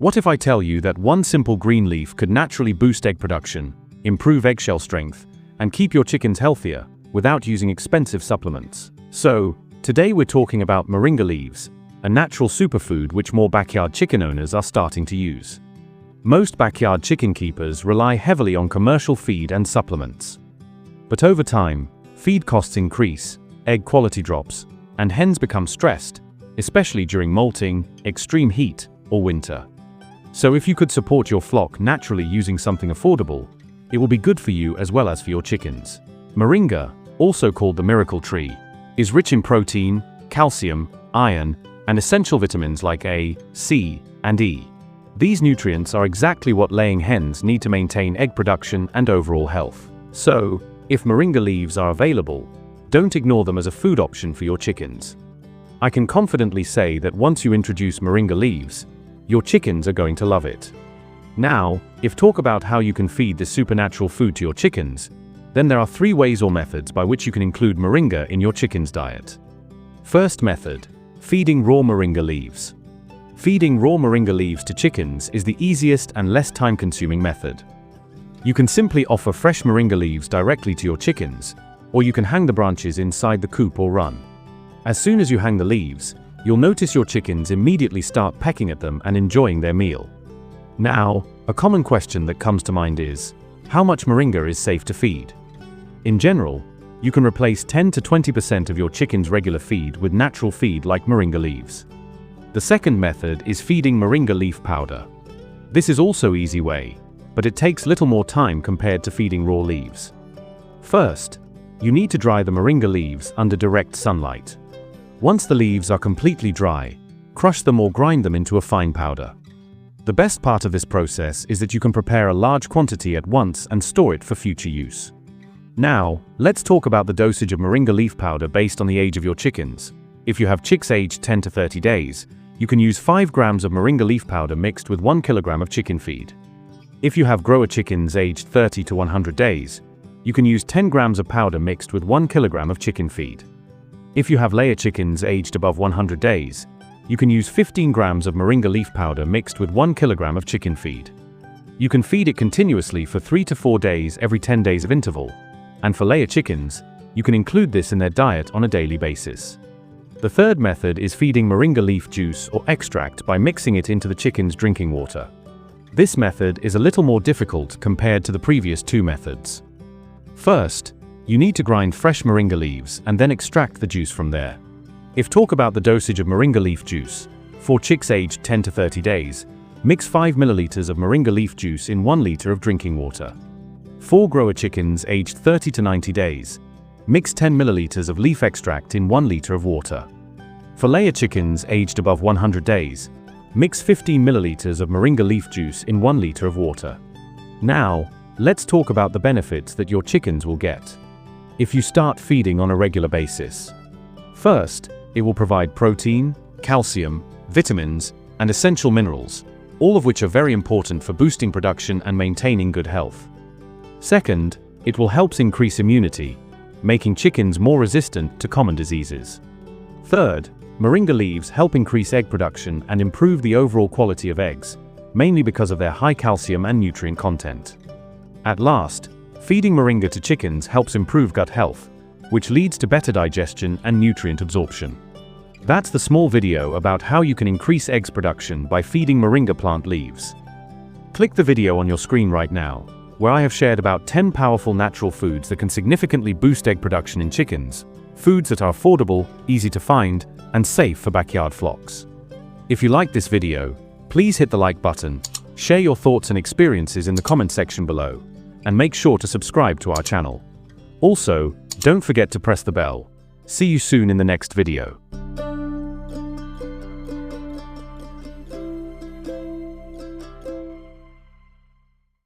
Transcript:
What if I tell you that one simple green leaf could naturally boost egg production, improve eggshell strength, and keep your chickens healthier without using expensive supplements? So, today we're talking about moringa leaves, a natural superfood which more backyard chicken owners are starting to use. Most backyard chicken keepers rely heavily on commercial feed and supplements. But over time, feed costs increase, egg quality drops, and hens become stressed, especially during molting, extreme heat, or winter. So if you could support your flock naturally using something affordable, it will be good for you as well as for your chickens. Moringa, also called the miracle tree, is rich in protein, calcium, iron, and essential vitamins like A, C, and E. These nutrients are exactly what laying hens need to maintain egg production and overall health. So, if moringa leaves are available, don't ignore them as a food option for your chickens. I can confidently say that once you introduce moringa leaves, your chickens are going to love it. Now, if talk about how you can feed this supernatural food to your chickens, then there are 3 ways or methods by which you can include moringa in your chicken's diet. First method, feeding raw moringa leaves. Feeding raw moringa leaves to chickens is the easiest and less time-consuming method. You can simply offer fresh moringa leaves directly to your chickens, or you can hang the branches inside the coop or run. As soon as you hang the leaves, you'll notice your chickens immediately start pecking at them and enjoying their meal. Now, a common question that comes to mind is, how much moringa is safe to feed? In general, you can replace 10 to 20% of your chicken's regular feed with natural feed like moringa leaves. The second method is feeding moringa leaf powder. This is also easy way, but it takes little more time compared to feeding raw leaves. First, you need to dry the moringa leaves under direct sunlight. Once the leaves are completely dry, crush them or grind them into a fine powder. The best part of this process is that you can prepare a large quantity at once and store it for future use. Now, let's talk about the dosage of moringa leaf powder based on the age of your chickens. If you have chicks aged 10 to 30 days, you can use 5 grams of moringa leaf powder mixed with 1 kilogram of chicken feed. If you have grower chickens aged 30 to 100 days, you can use 10 grams of powder mixed with 1 kilogram of chicken feed. If you have layer chickens aged above 100 days, you can use 15 grams of moringa leaf powder mixed with 1 kilogram of chicken feed. You can feed it continuously for 3 to 4 days every 10 days of interval, and for layer chickens, you can include this in their diet on a daily basis. The third method is feeding moringa leaf juice or extract by mixing it into the chicken's drinking water. This method is a little more difficult compared to the previous 2 methods. First, you need to grind fresh moringa leaves and then extract the juice from there. If talk about the dosage of moringa leaf juice, for chicks aged 10 to 30 days, mix 5 milliliters of moringa leaf juice in 1 liter of drinking water. For grower chickens aged 30 to 90 days, mix 10 milliliters of leaf extract in 1 liter of water. For layer chickens aged above 100 days, mix 15 milliliters of moringa leaf juice in 1 liter of water. Now, let's talk about the benefits that your chickens will get if you start feeding on a regular basis. First, it will provide protein, calcium, vitamins, and essential minerals, all of which are very important for boosting production and maintaining good health. Second, it will help increase immunity, making chickens more resistant to common diseases. Third, moringa leaves help increase egg production and improve the overall quality of eggs, mainly because of their high calcium and nutrient content. At last, feeding moringa to chickens helps improve gut health, which leads to better digestion and nutrient absorption. That's the small video about how you can increase eggs production by feeding moringa plant leaves. Click the video on your screen right now, where I have shared about 10 powerful natural foods that can significantly boost egg production in chickens, foods that are affordable, easy to find, and safe for backyard flocks. If you liked this video, please hit the like button, share your thoughts and experiences in the comment section below, and make sure to subscribe to our channel. Also, don't forget to press the bell. See you soon in the next video.